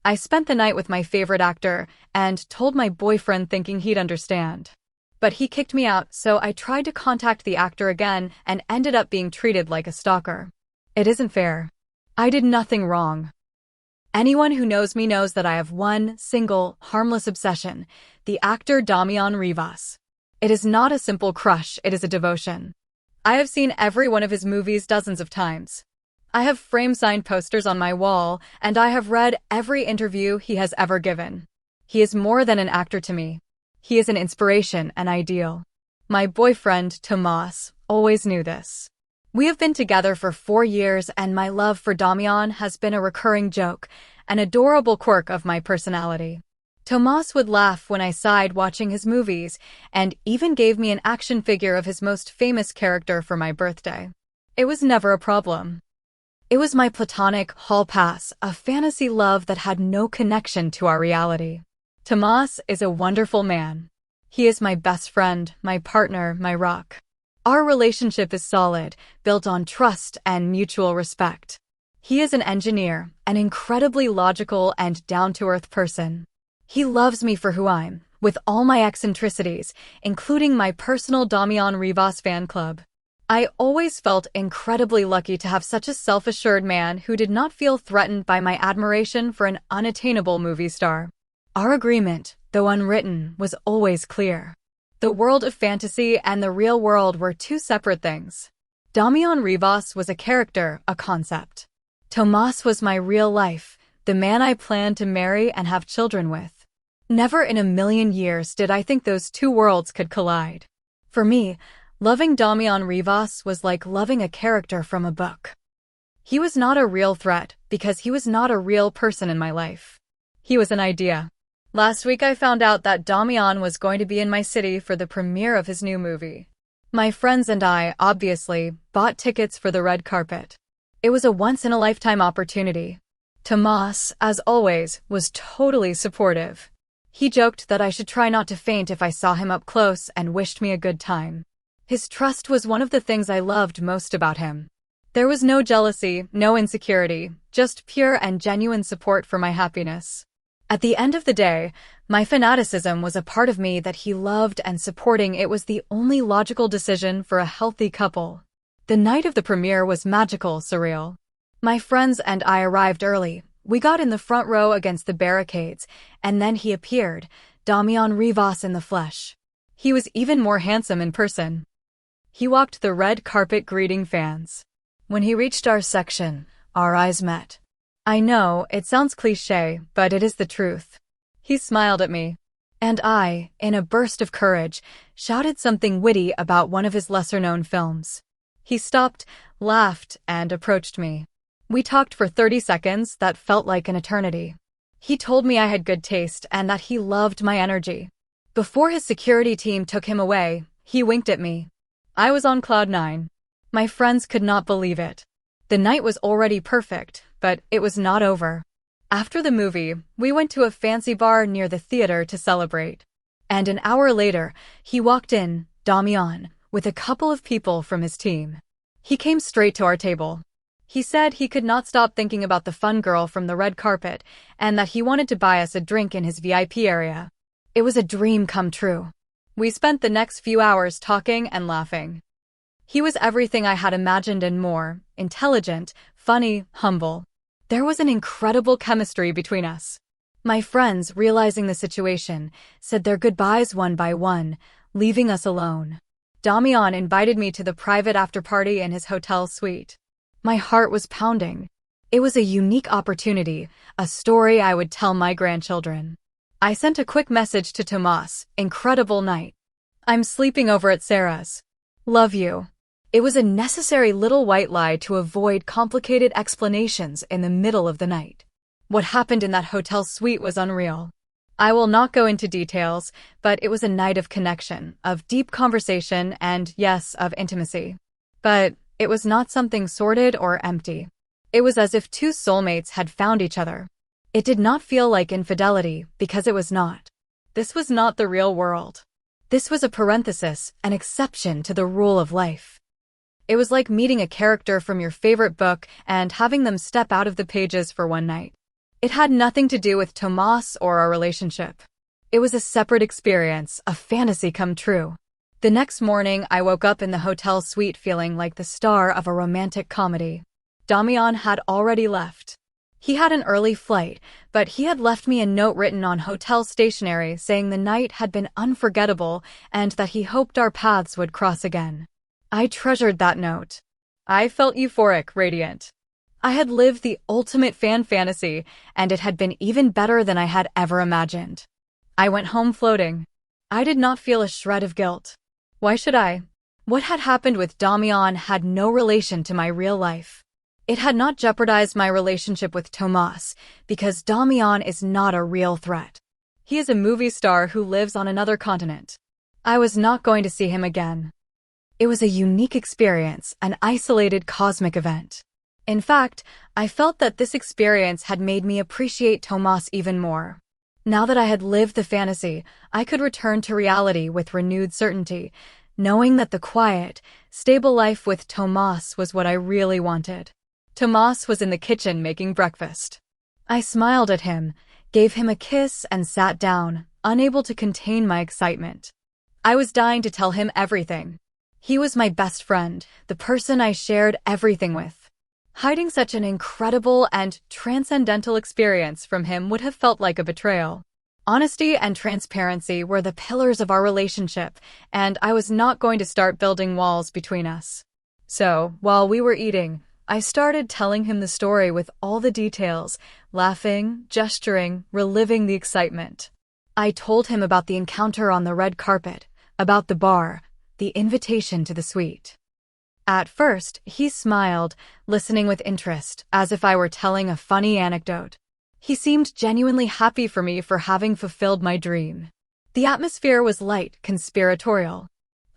I spent the night with my favorite actor and told my boyfriend thinking he'd understand. But he kicked me out, so I tried to contact the actor again and ended up being treated like a stalker. It isn't fair. I did nothing wrong. Anyone who knows me knows that I have one single, harmless obsession, the actor Damian Rivas. It is not a simple crush, it is a devotion. I have seen every one of his movies dozens of times. I have frame-signed posters on my wall, and I have read every interview he has ever given. He is more than an actor to me. He is an inspiration, an ideal. My boyfriend, Tomas, always knew this. We have been together for 4 years, and my love for Damian has been a recurring joke, an adorable quirk of my personality. Tomas would laugh when I sighed watching his movies, and even gave me an action figure of his most famous character for my birthday. It was never a problem. It was my platonic hall pass, a fantasy love that had no connection to our reality. Tomas is a wonderful man. He is my best friend, my partner, my rock. Our relationship is solid, built on trust and mutual respect. He is an engineer, an incredibly logical and down-to-earth person. He loves me for who I'm, with all my eccentricities, including my personal Damian Rivas fan club. I always felt incredibly lucky to have such a self-assured man who did not feel threatened by my admiration for an unattainable movie star. Our agreement, though unwritten, was always clear. The world of fantasy and the real world were two separate things. Damian Rivas was a character, a concept. Tomas was my real life, the man I planned to marry and have children with. Never in a million years did I think those two worlds could collide. For me, loving Damian Rivas was like loving a character from a book. He was not a real threat because he was not a real person in my life. He was an idea. Last week I found out that Damian was going to be in my city for the premiere of his new movie. My friends and I, obviously, bought tickets for the red carpet. It was a once-in-a-lifetime opportunity. Tomas, as always, was totally supportive. He joked that I should try not to faint if I saw him up close and wished me a good time. His trust was one of the things I loved most about him. There was no jealousy, no insecurity, just pure and genuine support for my happiness. At the end of the day, my fanaticism was a part of me that he loved, and supporting it was the only logical decision for a healthy couple. The night of the premiere was magical, surreal. My friends and I arrived early. We got in the front row against the barricades, and then he appeared, Damian Rivas in the flesh. He was even more handsome in person. He walked the red carpet greeting fans. When he reached our section, our eyes met. I know, it sounds cliché, but it is the truth. He smiled at me. And I, in a burst of courage, shouted something witty about one of his lesser-known films. He stopped, laughed, and approached me. We talked for 30 seconds that felt like an eternity. He told me I had good taste and that he loved my energy. Before his security team took him away, he winked at me. I was on cloud 9. My friends could not believe it. The night was already perfect, but it was not over. After the movie, we went to a fancy bar near the theater to celebrate. And an hour later, he walked in, Damian, with a couple of people from his team. He came straight to our table. He said he could not stop thinking about the fun girl from the red carpet and that he wanted to buy us a drink in his VIP area. It was a dream come true. We spent the next few hours talking and laughing. He was everything I had imagined and more, intelligent, funny, humble. There was an incredible chemistry between us. My friends, realizing the situation, said their goodbyes one by one, leaving us alone. Damian invited me to the private after-party in his hotel suite. My heart was pounding. It was a unique opportunity, a story I would tell my grandchildren. I sent a quick message to Tomas, incredible night. I'm sleeping over at Sarah's. Love you. It was a necessary little white lie to avoid complicated explanations in the middle of the night. What happened in that hotel suite was unreal. I will not go into details, but it was a night of connection, of deep conversation, and, yes, of intimacy. But it was not something sordid or empty. It was as if two soulmates had found each other. It did not feel like infidelity, because it was not. This was not the real world. This was a parenthesis, an exception to the rule of life. It was like meeting a character from your favorite book and having them step out of the pages for one night. It had nothing to do with Tomas or our relationship. It was a separate experience, a fantasy come true. The next morning, I woke up in the hotel suite feeling like the star of a romantic comedy. Damian had already left. He had an early flight, but he had left me a note written on hotel stationery saying the night had been unforgettable and that he hoped our paths would cross again. I treasured that note. I felt euphoric, radiant. I had lived the ultimate fan fantasy, and it had been even better than I had ever imagined. I went home floating. I did not feel a shred of guilt. Why should I? What had happened with Damian had no relation to my real life. It had not jeopardized my relationship with Tomas, because Damian is not a real threat. He is a movie star who lives on another continent. I was not going to see him again. It was a unique experience, an isolated cosmic event. In fact, I felt that this experience had made me appreciate Tomas even more. Now that I had lived the fantasy, I could return to reality with renewed certainty, knowing that the quiet, stable life with Tomas was what I really wanted. Tomas was in the kitchen making breakfast. I smiled at him, gave him a kiss, and sat down, unable to contain my excitement. I was dying to tell him everything. He was my best friend, the person I shared everything with. Hiding such an incredible and transcendental experience from him would have felt like a betrayal. Honesty and transparency were the pillars of our relationship, and I was not going to start building walls between us. So, while we were eating, I started telling him the story with all the details, laughing, gesturing, reliving the excitement. I told him about the encounter on the red carpet, about the bar, the invitation to the suite. At first, he smiled, listening with interest, as if I were telling a funny anecdote. He seemed genuinely happy for me for having fulfilled my dream. The atmosphere was light, conspiratorial.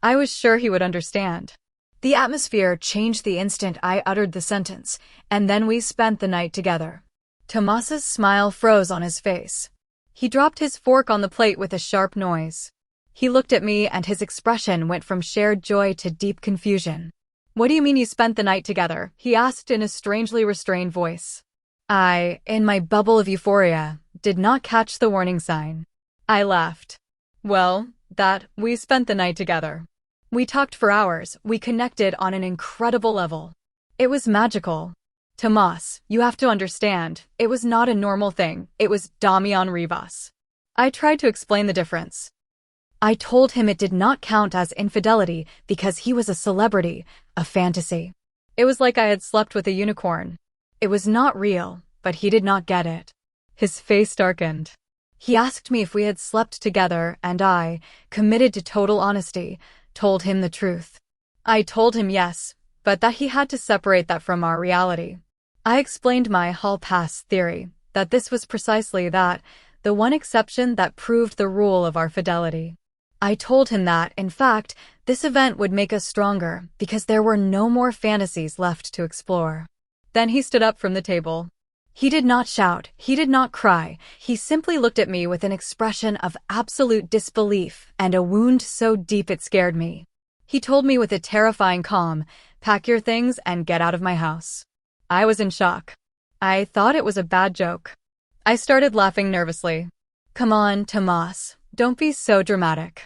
I was sure he would understand. The atmosphere changed the instant I uttered the sentence, and then we spent the night together. Tomas's smile froze on his face. He dropped his fork on the plate with a sharp noise. He looked at me and his expression went from shared joy to deep confusion. "What do you mean you spent the night together?" he asked in a strangely restrained voice. I, in my bubble of euphoria, did not catch the warning sign. I laughed. "Well, we spent the night together. We talked for hours, we connected on an incredible level. It was magical. Tomas, you have to understand, it was not a normal thing, it was Damian Rivas." I tried to explain the difference. I told him it did not count as infidelity because he was a celebrity, a fantasy. It was like I had slept with a unicorn. It was not real, but he did not get it. His face darkened. He asked me if we had slept together, and I, committed to total honesty, told him the truth. I told him yes, but that he had to separate that from our reality. I explained my hall pass theory, that this was precisely that, the one exception that proved the rule of our fidelity. I told him that, in fact, this event would make us stronger because there were no more fantasies left to explore. Then he stood up from the table. He did not shout, he did not cry, he simply looked at me with an expression of absolute disbelief and a wound so deep it scared me. He told me with a terrifying calm, "Pack your things and get out of my house." I was in shock. I thought it was a bad joke. I started laughing nervously. "Come on, Tomas, don't be so dramatic.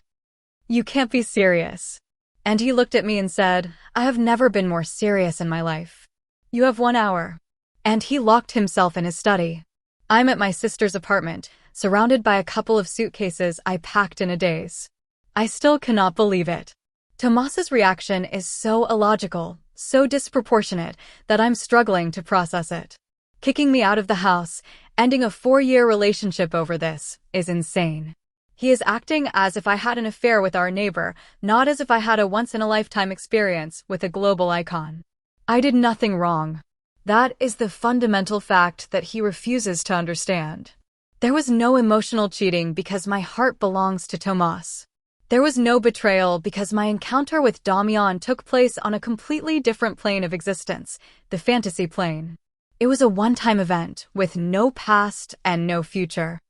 You can't be serious." And he looked at me and said, "I have never been more serious in my life. You have 1 hour." And he locked himself in his study. I'm at my sister's apartment, surrounded by a couple of suitcases I packed in a daze. I still cannot believe it. Tomas's reaction is so illogical, so disproportionate, that I'm struggling to process it. Kicking me out of the house, ending a 4-year relationship over this, is insane. He is acting as if I had an affair with our neighbor, not as if I had a once-in-a-lifetime experience with a global icon. I did nothing wrong. That is the fundamental fact that he refuses to understand. There was no emotional cheating because my heart belongs to Tomas. There was no betrayal because my encounter with Damian took place on a completely different plane of existence, the fantasy plane. It was a one-time event with no past and no future.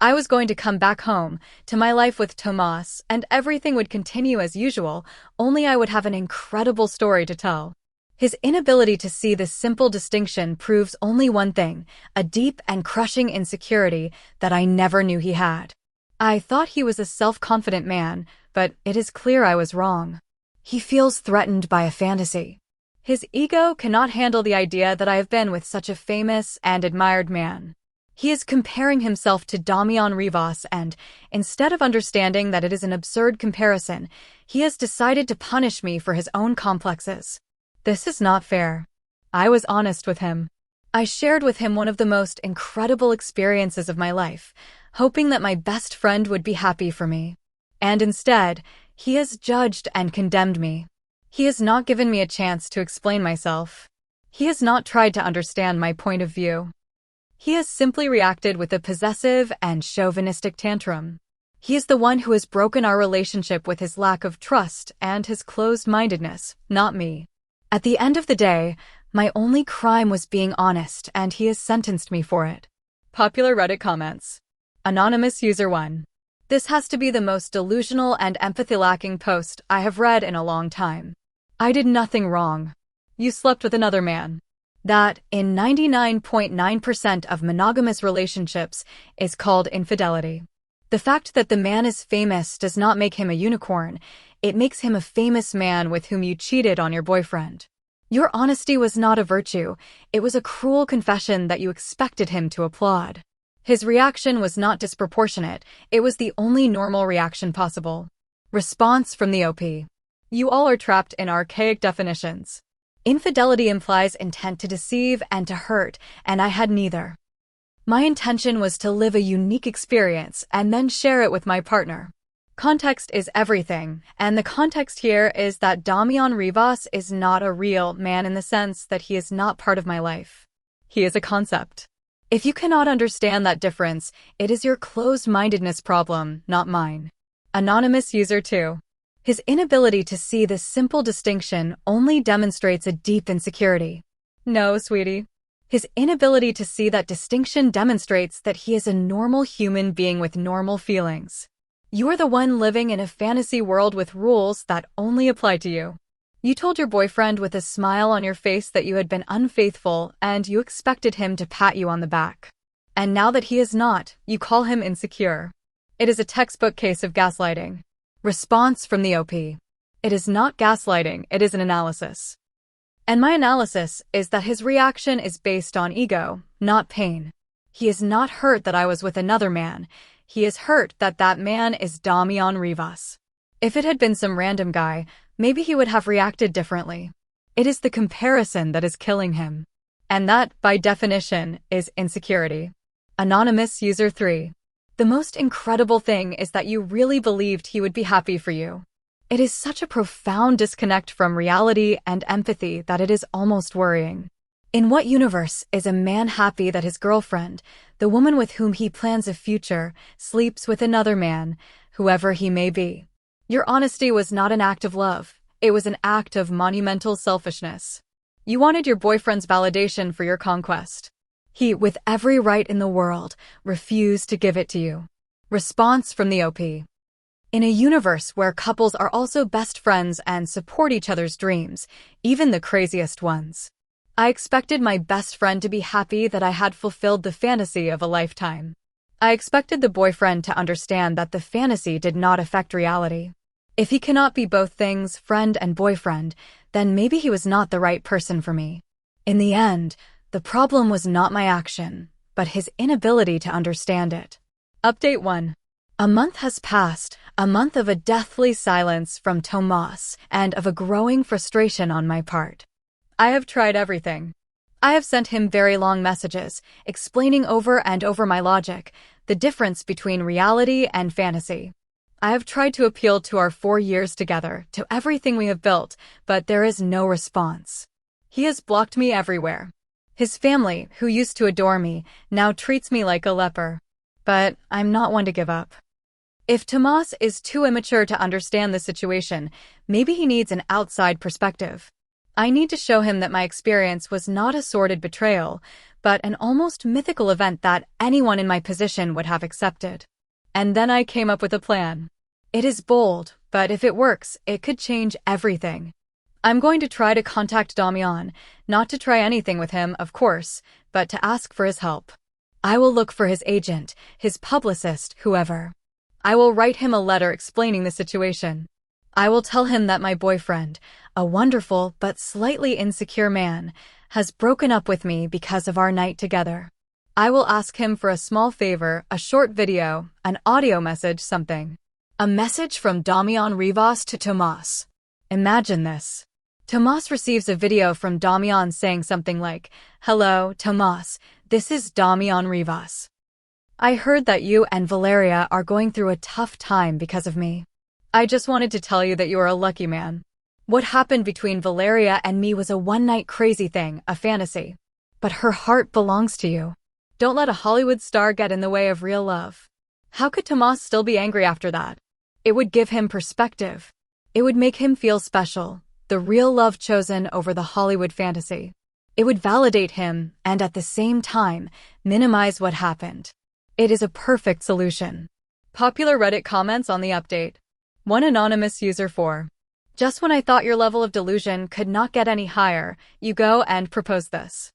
I was going to come back home, to my life with Tomas, and everything would continue as usual, only I would have an incredible story to tell. His inability to see this simple distinction proves only one thing, a deep and crushing insecurity that I never knew he had. I thought he was a self-confident man, but it is clear I was wrong. He feels threatened by a fantasy. His ego cannot handle the idea that I have been with such a famous and admired man. He is comparing himself to Damian Rivas and, instead of understanding that it is an absurd comparison, he has decided to punish me for his own complexes. This is not fair. I was honest with him. I shared with him one of the most incredible experiences of my life, hoping that my best friend would be happy for me. And instead, he has judged and condemned me. He has not given me a chance to explain myself. He has not tried to understand my point of view. He has simply reacted with a possessive and chauvinistic tantrum. He is the one who has broken our relationship with his lack of trust and his closed-mindedness, not me. At the end of the day, my only crime was being honest, and he has sentenced me for it. Popular Reddit comments. Anonymous User 1. This has to be the most delusional and empathy-lacking post I have read in a long time. I did nothing wrong. You slept with another man. That, in 99.9% of monogamous relationships, is called infidelity. The fact that the man is famous does not make him a unicorn. It makes him a famous man with whom you cheated on your boyfriend. Your honesty was not a virtue. It was a cruel confession that you expected him to applaud. His reaction was not disproportionate. It was the only normal reaction possible. Response from the OP. You all are trapped in archaic definitions. Infidelity implies intent to deceive and to hurt, and I had neither. My intention was to live a unique experience and then share it with my partner. Context is everything, and the context here is that Damian Rivas is not a real man in the sense that he is not part of my life. He is a concept. If you cannot understand that difference, it is your closed-mindedness problem, not mine. Anonymous User 2. His inability to see this simple distinction only demonstrates a deep insecurity. No, sweetie. His inability to see that distinction demonstrates that he is a normal human being with normal feelings. You are the one living in a fantasy world with rules that only apply to you. You told your boyfriend with a smile on your face that you had been unfaithful and you expected him to pat you on the back. And now that he is not, you call him insecure. It is a textbook case of gaslighting. Response from the OP. It is not gaslighting, it is an analysis. And my analysis is that his reaction is based on ego, not pain. He is not hurt that I was with another man. He is hurt that that man is Damian Rivas. If it had been some random guy, maybe he would have reacted differently. It is the comparison that is killing him. And that, by definition, is insecurity. Anonymous User 3. The most incredible thing is that you really believed he would be happy for you. It is such a profound disconnect from reality and empathy that it is almost worrying. In what universe is a man happy that his girlfriend, the woman with whom he plans a future, sleeps with another man, whoever he may be? Your honesty was not an act of love. It was an act of monumental selfishness. You wanted your boyfriend's validation for your conquest. He, with every right in the world, refused to give it to you. Response from the OP. In a universe where couples are also best friends and support each other's dreams, even the craziest ones, I expected my best friend to be happy that I had fulfilled the fantasy of a lifetime. I expected the boyfriend to understand that the fantasy did not affect reality. If he cannot be both things, friend and boyfriend, then maybe he was not the right person for me. In the end, the problem was not my action, but his inability to understand it. Update 1. A month has passed, a month of a deathly silence from Tomas and of a growing frustration on my part. I have tried everything. I have sent him very long messages, explaining over and over my logic, the difference between reality and fantasy. I have tried to appeal to our 4 years together, to everything we have built, but there is no response. He has blocked me everywhere. His family, who used to adore me, now treats me like a leper. But I'm not one to give up. If Tomas is too immature to understand the situation, maybe he needs an outside perspective. I need to show him that my experience was not a sordid betrayal, but an almost mythical event that anyone in my position would have accepted. And then I came up with a plan. It is bold, but if it works, it could change everything. I'm going to try to contact Damian, not to try anything with him, of course, but to ask for his help. I will look for his agent, his publicist, whoever. I will write him a letter explaining the situation. I will tell him that my boyfriend, a wonderful but slightly insecure man, has broken up with me because of our night together. I will ask him for a small favor, a short video, an audio message, something. A message from Damian Rivas to Tomas. Imagine this. Tomas receives a video from Damian saying something like, "Hello, Tomas, this is Damian Rivas. I heard that you and Valeria are going through a tough time because of me. I just wanted to tell you that you are a lucky man. What happened between Valeria and me was a one-night crazy thing, a fantasy. But her heart belongs to you. Don't let a Hollywood star get in the way of real love." How could Tomas still be angry after that? It would give him perspective. It would make him feel special, the real love chosen over the Hollywood fantasy. It would validate him and at the same time minimize what happened. It is a perfect solution. Popular Reddit comments on the update. One anonymous user 4. Just when I thought your level of delusion could not get any higher, you go and propose this.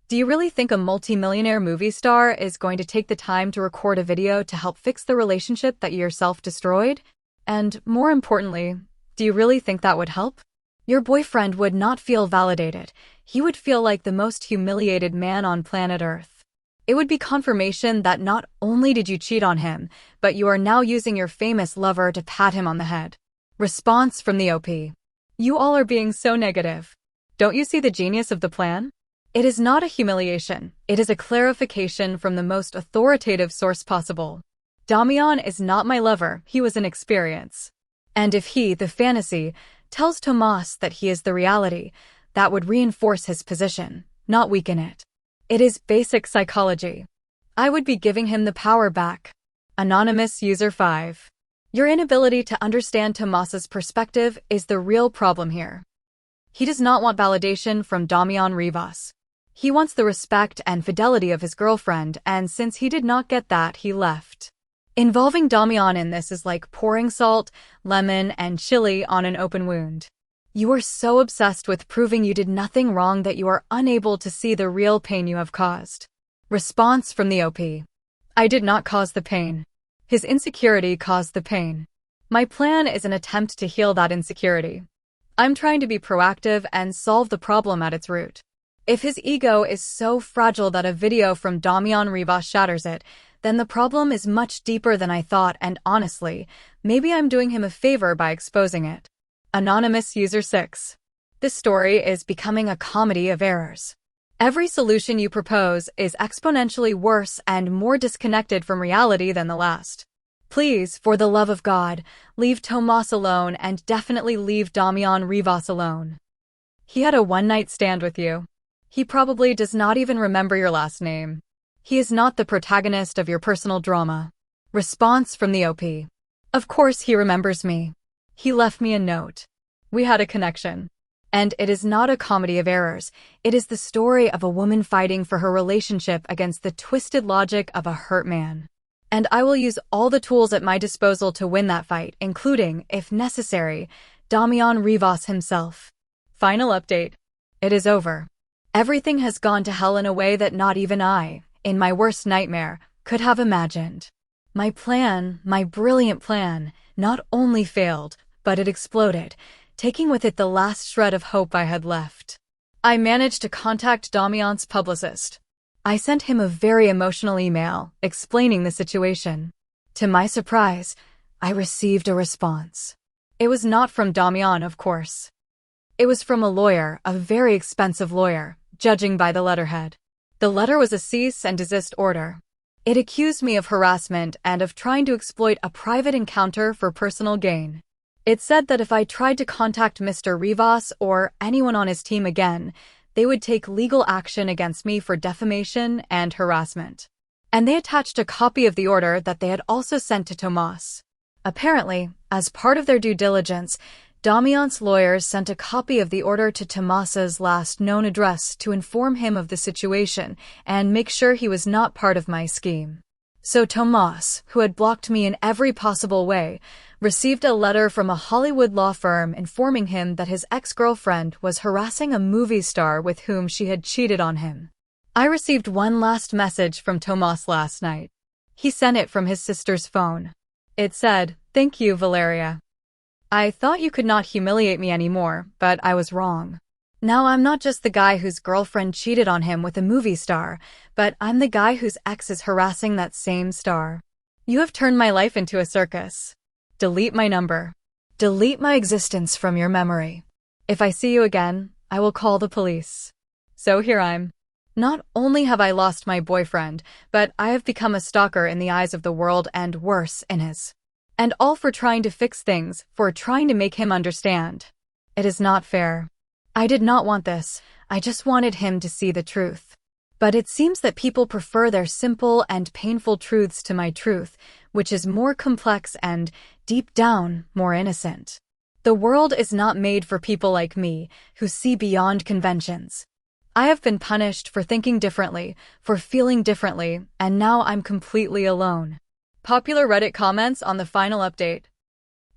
Do you really think a multi-millionaire movie star is going to take the time to record a video to help fix the relationship that you yourself destroyed? And more importantly, do you really think that would help? Your boyfriend would not feel validated. He would feel like the most humiliated man on planet Earth. It would be confirmation that not only did you cheat on him, but you are now using your famous lover to pat him on the head. Response from the OP. You all are being so negative. Don't you see the genius of the plan? It is not a humiliation. It is a clarification from the most authoritative source possible. Damian is not my lover. He was an experience. And if he, the fantasy, tells Tomas that he is the reality, that would reinforce his position, not weaken it. It is basic psychology. I would be giving him the power back. Anonymous user 5. Your inability to understand Tomas's perspective is the real problem here. He does not want validation from Damian Rivas. He wants the respect and fidelity of his girlfriend, and since he did not get that, he left. Involving Damian in this is like pouring salt, lemon, and chili on an open wound. You are so obsessed with proving you did nothing wrong that you are unable to see the real pain you have caused. Response from the OP. I did not cause the pain. His insecurity caused the pain. My plan is an attempt to heal that insecurity. I'm trying to be proactive and solve the problem at its root. If his ego is so fragile that a video from Damian Rivas shatters it, then the problem is much deeper than I thought, and honestly, maybe I'm doing him a favor by exposing it. Anonymous user 6. This story is becoming a comedy of errors. Every solution you propose is exponentially worse and more disconnected from reality than the last. Please, for the love of God, leave Tomas alone and definitely leave Damian Rivas alone. He had a one-night stand with you. He probably does not even remember your last name. He is not the protagonist of your personal drama. Response from the OP. Of course he remembers me. He left me a note. We had a connection. And it is not a comedy of errors. It is the story of a woman fighting for her relationship against the twisted logic of a hurt man. And I will use all the tools at my disposal to win that fight, including, if necessary, Damian Rivas himself. Final update. It is over. Everything has gone to hell in a way that not even I, in my worst nightmare, could have imagined. My plan, my brilliant plan, not only failed, but it exploded, taking with it the last shred of hope I had left. I managed to contact Damian's publicist. I sent him a very emotional email explaining the situation. To my surprise, I received a response. It was not from Damian, of course. It was from a lawyer, a very expensive lawyer, judging by the letterhead. The letter was a cease and desist order. It accused me of harassment and of trying to exploit a private encounter for personal gain. It said that if I tried to contact Mr. Rivas or anyone on his team again, they would take legal action against me for defamation and harassment. And they attached a copy of the order that they had also sent to Tomas. Apparently, as part of their due diligence, Damian's lawyers sent a copy of the order to Tomas's last known address to inform him of the situation and make sure he was not part of my scheme. So Tomas, who had blocked me in every possible way, received a letter from a Hollywood law firm informing him that his ex-girlfriend was harassing a movie star with whom she had cheated on him. I received one last message from Tomas last night. He sent it from his sister's phone. It said, "Thank you, Valeria. I thought you could not humiliate me anymore, but I was wrong. Now I'm not just the guy whose girlfriend cheated on him with a movie star, but I'm the guy whose ex is harassing that same star. You have turned my life into a circus. Delete my number. Delete my existence from your memory. If I see you again, I will call the police." So here I'm. Not only have I lost my boyfriend, but I have become a stalker in the eyes of the world and worse in his. And all for trying to fix things, for trying to make him understand. It is not fair. I did not want this. I just wanted him to see the truth. But it seems that people prefer their simple and painful truths to my truth, which is more complex and, deep down, more innocent. The world is not made for people like me, who see beyond conventions. I have been punished for thinking differently, for feeling differently, and now I'm completely alone. Popular Reddit comments on the final update.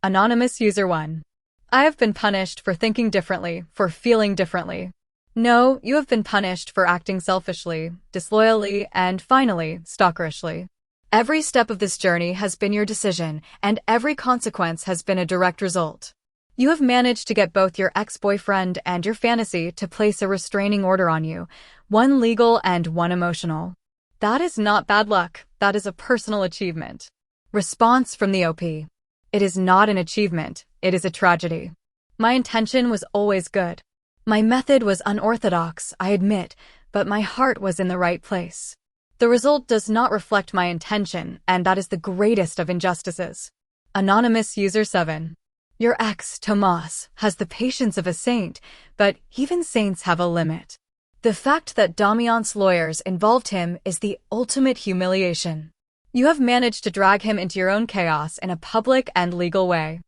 Anonymous User 1. I have been punished for thinking differently, for feeling differently. No, you have been punished for acting selfishly, disloyally, and finally, stalkerishly. Every step of this journey has been your decision, and every consequence has been a direct result. You have managed to get both your ex-boyfriend and your fantasy to place a restraining order on you, one legal and one emotional. That is not bad luck, that is a personal achievement. Response from the OP. It is not an achievement, it is a tragedy. My intention was always good. My method was unorthodox, I admit, but my heart was in the right place. The result does not reflect my intention, and that is the greatest of injustices. Anonymous User 7. Your ex, Tomas, has the patience of a saint, but even saints have a limit. The fact that Damian's lawyers involved him is the ultimate humiliation. You have managed to drag him into your own chaos in a public and legal way.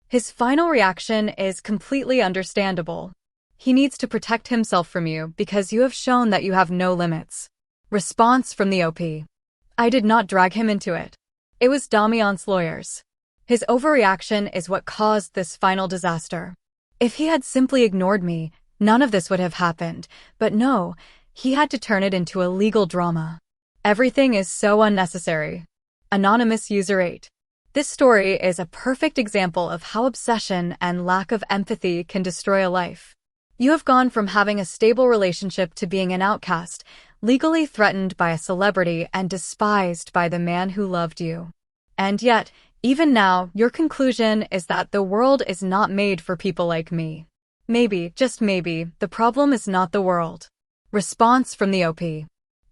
His final reaction is completely understandable. He needs to protect himself from you because you have shown that you have no limits. Response from the OP. I did not drag him into it. It was Damian's lawyers. His overreaction is what caused this final disaster. If he had simply ignored me, none of this would have happened, but no, he had to turn it into a legal drama. Everything is so unnecessary. Anonymous User 8. This story is a perfect example of how obsession and lack of empathy can destroy a life. You have gone from having a stable relationship to being an outcast, legally threatened by a celebrity and despised by the man who loved you. And yet, even now, your conclusion is that the world is not made for people like me. Maybe, just maybe, the problem is not the world. Response from the OP.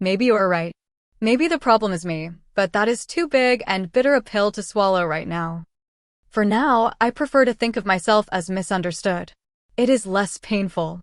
Maybe you're right. Maybe the problem is me, but that is too big and bitter a pill to swallow right now. For now, I prefer to think of myself as misunderstood. It is less painful.